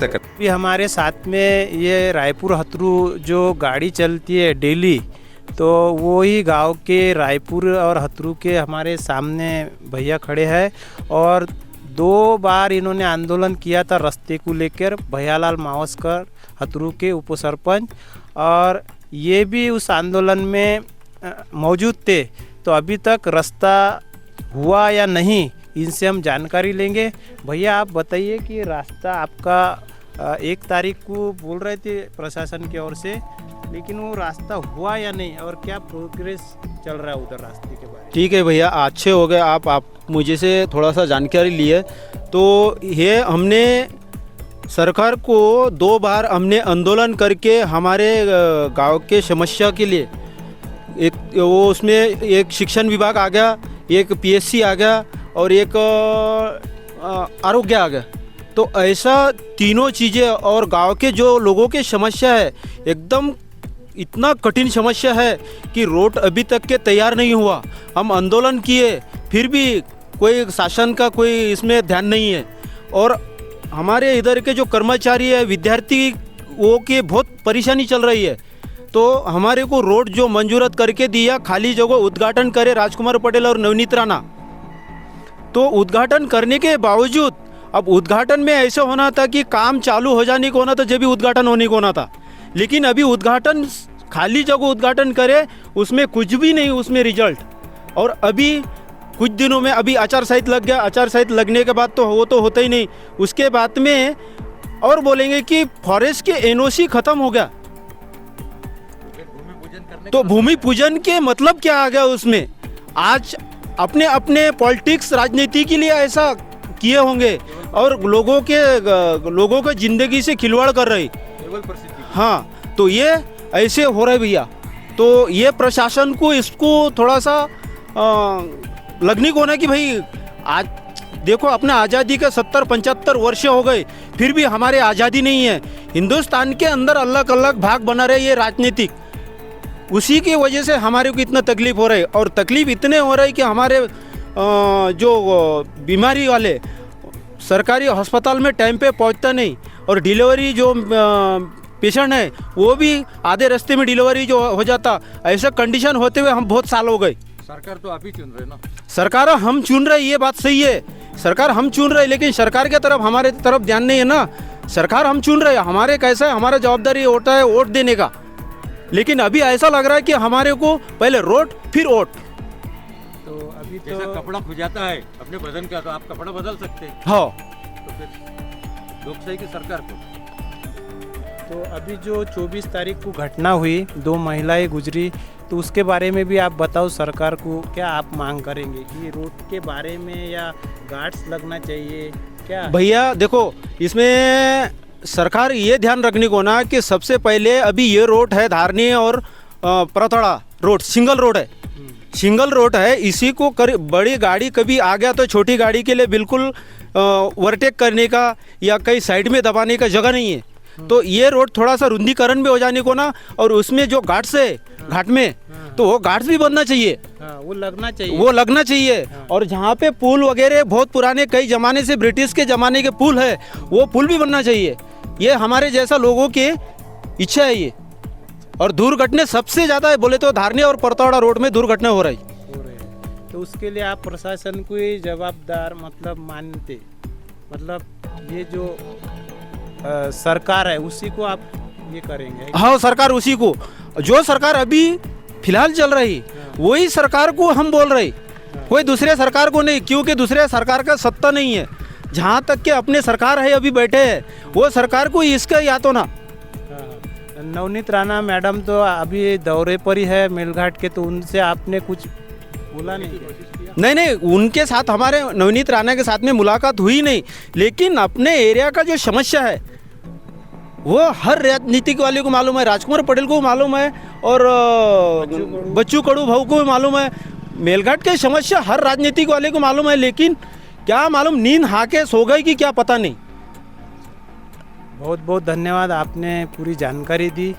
कर। अभी हमारे साथ में ये रायपुर हथरू जो गाड़ी चलती है डेली, तो वो ही गांव के रायपुर और हथरू के हमारे सामने भैया खड़े हैं। और 2 बार इन्होंने आंदोलन किया था रास्ते को लेकर, भैयालाल मावस्कर हथरू के उपसरपंच, और ये भी उस आंदोलन में मौजूद थे। तो अभी तक रास्ता हुआ या नहीं, इनसे हम जानकारी लेंगे। भैया आप बताइए कि रास्ता आपका 1 तारीख को बोल रहे थे प्रशासन की ओर से, लेकिन वो रास्ता हुआ या नहीं, और क्या प्रोग्रेस चल रहा है उधर रास्ते के बारे में? ठीक है भैया, अच्छे हो गए आप मुझे से थोड़ा सा जानकारी लिए। तो ये हमने सरकार को 2 बार हमने आंदोलन करके हमारे गांव के समस्या के लिए एक वो उसमें एक शिक्षण विभाग आ गया, एक पीएससी आ गया और एक आरोग्य आ गया। तो ऐसा तीनों चीज़ें और गांव के जो लोगों के समस्या है एकदम इतना कठिन समस्या है कि रोड अभी तक के तैयार नहीं हुआ। हम आंदोलन किए फिर भी कोई शासन का कोई इसमें ध्यान नहीं है। और हमारे इधर के जो कर्मचारी है, विद्यार्थी, वो के बहुत परेशानी चल रही है। तो हमारे को रोड जो मंजूरत करके दिया, खाली जगह उद्घाटन करे राजकुमार पटेल और नवनीत राणा। तो उद्घाटन करने के बावजूद अब उद्घाटन में ऐसा होना था कि काम चालू हो जाने को होना था, जब भी उद्घाटन होने को होना था। लेकिन अभी उद्घाटन खाली जगह उद्घाटन करे, उसमें कुछ भी नहीं उसमें रिजल्ट। और अभी कुछ दिनों में अभी आचार संहिता लग गया। आचार संहिता लगने के बाद तो वो तो होता ही नहीं, उसके बाद में और बोलेंगे कि फॉरेस्ट के एनओसी खत्म हो गया। तो भूमि पूजन के मतलब क्या आ गया उसमें? आज अपने अपने पॉलिटिक्स राजनीति के लिए ऐसा किए होंगे और लोगों के जिंदगी से खिलवाड़ कर रही। हाँ, तो ये ऐसे हो रहा है भैया। तो ये प्रशासन को इसको थोड़ा सा लगने को ना कि भाई आज देखो अपना आज़ादी का 70-75 वर्ष हो गए, फिर भी हमारे आज़ादी नहीं है। हिंदुस्तान के अंदर अलग अलग भाग बना रहे ये राजनीतिक, उसी की वजह से हमारे को इतना तकलीफ हो रहा है। और तकलीफ इतने हो रहा है कि हमारे जो बीमारी वाले सरकारी अस्पताल में टाइम पे पहुंचता नहीं, और डिलीवरी जो पेशेंट है वो भी आधे रास्ते में डिलीवरी जो हो जाता। ऐसा कंडीशन होते हुए हम बहुत साल हो गए। सरकार तो आप ही चुन रहे ना। सरकार हम चुन रहे, ये बात सही है, सरकार हम चुन रहे, लेकिन सरकार के तरफ हमारे तरफ ध्यान नहीं है ना। सरकार हम चुन रहे, हमारे कैसा है, हमारा जवाबदारी होता है वोट देने का। लेकिन अभी ऐसा लग रहा है कि हमारे को पहले रोड फिर वोट। तो अभी तो जैसा कपड़ा खुजाता है अपने बदन का, तो आप कपड़ा बदल सकते हैं। हाँ, तो फिर लोकशाही की सरकार को। तो अभी जो 24 तारीख को घटना हुई, 2 महिलाएं गुजरी, तो उसके बारे में भी आप बताओ सरकार को। क्या आप मांग करेंगे कि रोड के बारे में या गार्ड्स लगना चाहिए क्या? भैया देखो, इसमें सरकार ये ध्यान रखने को ना कि सबसे पहले अभी ये रोड है धारनी और परतड़ा रोड सिंगल रोड है। सिंगल रोड है, इसी को बड़ी गाड़ी कभी आ गया तो छोटी गाड़ी के लिए बिल्कुल ओवरटेक करने का या कहीं साइड में दबाने का जगह नहीं है। तो ये रोड थोड़ा सा रुंदीकरण भी हो जाने को ना, और उसमें जो घाट्स है घाट में, तो वो घाट्स भी बनना चाहिए। वो लगना चाहिए। और जहाँ पे पुल वगैरह बहुत पुराने कई ज़माने से ब्रिटिश के ज़माने के पुल है, वो पुल भी बनना चाहिए। ये हमारे जैसा लोगों की इच्छा है ये। और दुर्घटना सबसे ज़्यादा है बोले तो धारनी और परतौड़ा रोड में दुर्घटना हो रही। तो उसके लिए आप प्रशासन को ही जवाबदार मतलब मानते, मतलब ये जो सरकार है उसी को आप ये करेंगे? हाँ, सरकार उसी को, जो सरकार अभी फिलहाल चल रही वही सरकार को हम बोल रहे, कोई दूसरे सरकार को नहीं, क्योंकि दूसरे सरकार का सत्ता नहीं है। जहाँ तक के अपने सरकार है अभी बैठे हैं, वो सरकार को इसका या तो ना। नवनीत राणा मैडम तो अभी दौरे पर ही है मेलघाट के, तो उनसे आपने कुछ बोला नहीं? नहीं, उनके साथ हमारे नवनीत राणा के साथ में मुलाकात हुई नहीं, लेकिन अपने एरिया का जो समस्या है वो हर राजनीतिक वाले को मालूम है, राजकुमार पटेल को मालूम है और बच्चू कडू भाऊ को मालूम है। मेलघाट के समस्या हर राजनीतिक वाले को मालूम है, लेकिन क्या मालूम नींद हाके सो गई कि क्या पता नहीं। बहुत बहुत धन्यवाद, आपने पूरी जानकारी दी।